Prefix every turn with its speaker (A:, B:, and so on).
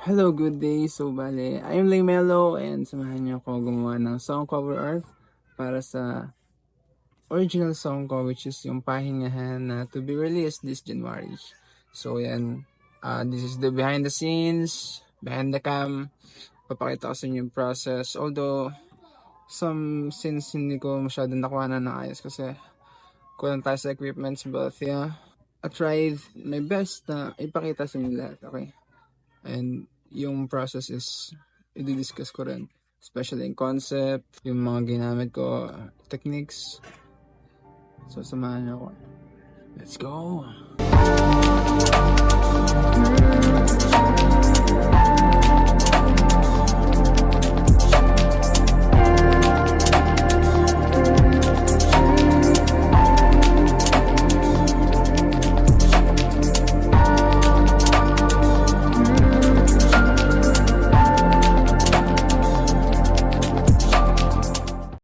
A: Hello, good day. So, bale, I'm Lay Mello and samahan niyo ako gumawa ng song cover art para sa original song ko, which is yung Pahingahan na to be released this January. So, yan. This is the behind the scenes, behind the cam. Papakita ko sa inyo yung process. Although, some scenes hindi ko masyadong nakuha na ayos kasi kulang tayo sa equipments. But yeah, I tried my best na ipakita sa inyo lahat. Okay? And yung process is i-discuss ko rin. Especially yung concept, yung mga ginamit ko, techniques. So, samahan niyo ako. Let's go!